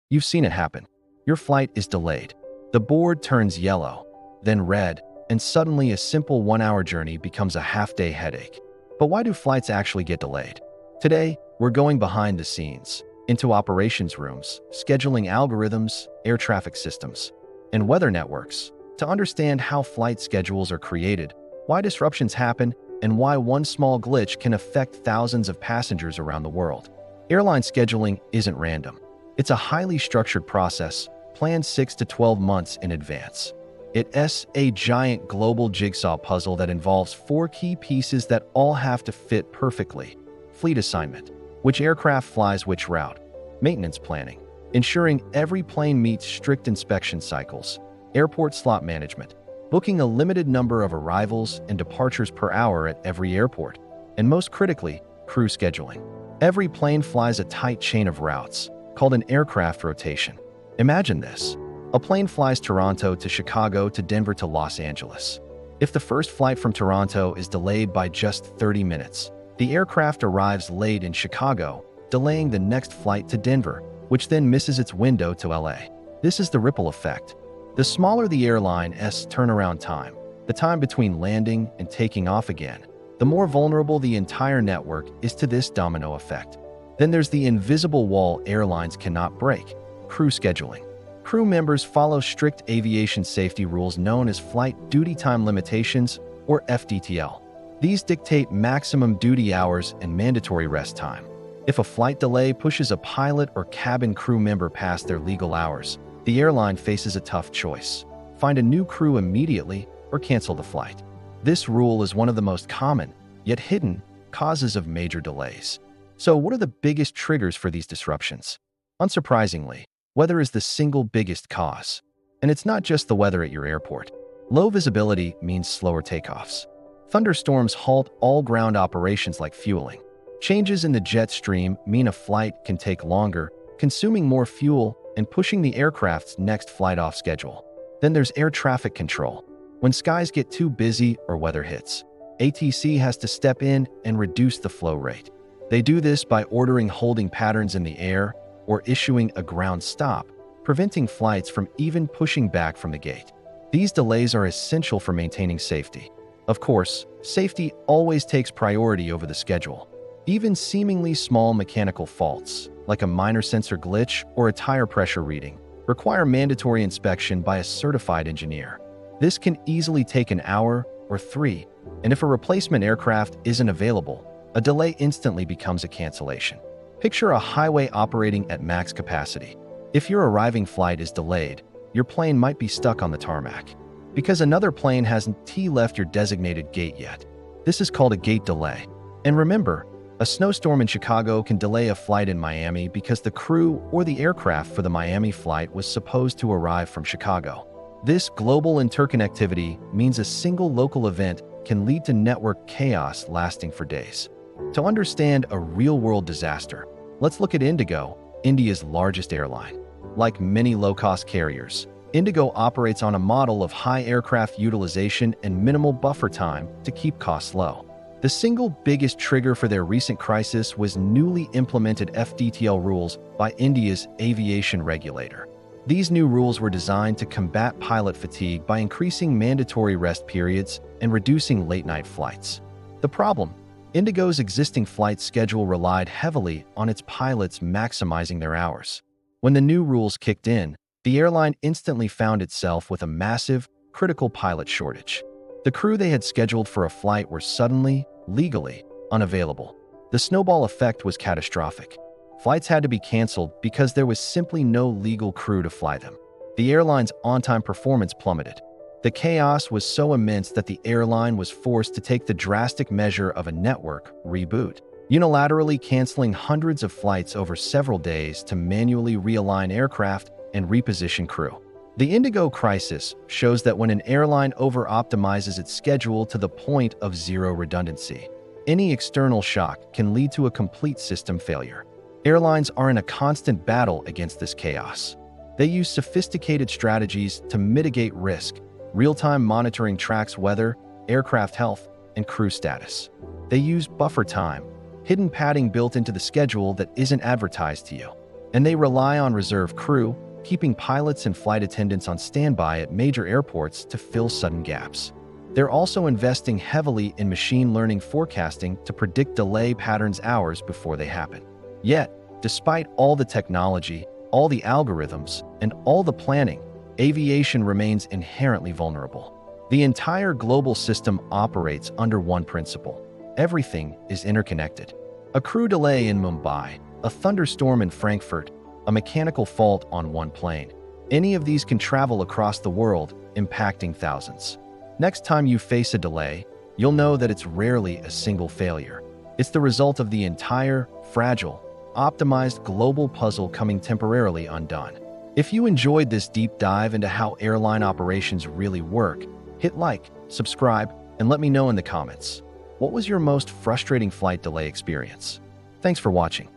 You've seen it happen. Your flight is delayed. The board turns yellow, then red, and suddenly a simple 1-hour journey becomes a half-day headache. But why do flights actually get delayed? Today, we're going behind the scenes, into operations rooms, scheduling algorithms, air traffic systems, and weather networks, to understand how flight schedules are created, why disruptions happen, and why one small glitch can affect thousands of passengers around the world. Airline scheduling isn't random. It's a highly structured process, planned 6 to 12 months in advance. It's a giant global jigsaw puzzle that involves 4 key pieces that all have to fit perfectly. Fleet assignment, which aircraft flies which route. Maintenance planning, ensuring every plane meets strict inspection cycles. Airport slot management, booking a limited number of arrivals and departures per hour at every airport. And most critically, crew scheduling. Every plane flies a tight chain of routes, called an aircraft rotation. Imagine this. A plane flies Toronto to Chicago to Denver to Los Angeles. If the first flight from Toronto is delayed by just 30 minutes, the aircraft arrives late in Chicago, delaying the next flight to Denver, which then misses its window to LA. This is the ripple effect. The smaller the airline's turnaround time, the time between landing and taking off again, the more vulnerable the entire network is to this domino effect. Then there's the invisible wall airlines cannot break: crew scheduling. Crew members follow strict aviation safety rules known as Flight Duty Time Limitations, or FDTL. These dictate maximum duty hours and mandatory rest time. If a flight delay pushes a pilot or cabin crew member past their legal hours, the airline faces a tough choice: find a new crew immediately or cancel the flight. This rule is one of the most common, yet hidden, causes of major delays. So what are the biggest triggers for these disruptions? Unsurprisingly, weather is the single biggest cause. And it's not just the weather at your airport. Low visibility means slower takeoffs. Thunderstorms halt all ground operations like fueling. Changes in the jet stream mean a flight can take longer, consuming more fuel and pushing the aircraft's next flight off schedule. Then there's air traffic control. When skies get too busy or weather hits, ATC has to step in and reduce the flow rate. They do this by ordering holding patterns in the air or issuing a ground stop, preventing flights from even pushing back from the gate. These delays are essential for maintaining safety. Of course, safety always takes priority over the schedule. Even seemingly small mechanical faults, like a minor sensor glitch or a tire pressure reading, require mandatory inspection by a certified engineer. This can easily take an hour or 3, and if a replacement aircraft isn't available, a delay instantly becomes a cancellation. Picture a highway operating at max capacity. If your arriving flight is delayed, your plane might be stuck on the tarmac because another plane hasn't left your designated gate yet. This is called a gate delay. And remember, a snowstorm in Chicago can delay a flight in Miami because the crew or the aircraft for the Miami flight was supposed to arrive from Chicago. This global interconnectivity means a single local event can lead to network chaos lasting for days. To understand a real-world disaster, let's look at Indigo, India's largest airline. Like many low-cost carriers, Indigo operates on a model of high aircraft utilization and minimal buffer time to keep costs low. The single biggest trigger for their recent crisis was newly implemented FDTL rules by India's aviation regulator. These new rules were designed to combat pilot fatigue by increasing mandatory rest periods and reducing late-night flights. The problem: Indigo's existing flight schedule relied heavily on its pilots maximizing their hours. When the new rules kicked in, the airline instantly found itself with a massive, critical pilot shortage. The crew they had scheduled for a flight were suddenly, legally, unavailable. The snowball effect was catastrophic. Flights had to be canceled because there was simply no legal crew to fly them. The airline's on-time performance plummeted. The chaos was so immense that the airline was forced to take the drastic measure of a network reboot, unilaterally canceling hundreds of flights over several days to manually realign aircraft and reposition crew. The Indigo crisis shows that when an airline over-optimizes its schedule to the point of zero redundancy, any external shock can lead to a complete system failure. Airlines are in a constant battle against this chaos. They use sophisticated strategies to mitigate risk. Real-time monitoring tracks weather, aircraft health, and crew status. They use buffer time, hidden padding built into the schedule that isn't advertised to you. and they rely on reserve crew, keeping pilots and flight attendants on standby at major airports to fill sudden gaps. They're also investing heavily in machine learning forecasting to predict delay patterns hours before they happen. Yet, despite all the technology, all the algorithms, and all the planning, aviation remains inherently vulnerable. The entire global system operates under one principle: everything is interconnected. A crew delay in Mumbai, a thunderstorm in Frankfurt, a mechanical fault on one plane. Any of these can travel across the world, impacting thousands. Next time you face a delay, you'll know that it's rarely a single failure. It's the result of the entire, fragile, optimized global puzzle coming temporarily undone. If you enjoyed this deep dive into how airline operations really work, hit like, subscribe, and let me know in the comments. What was your most frustrating flight delay experience? Thanks for watching.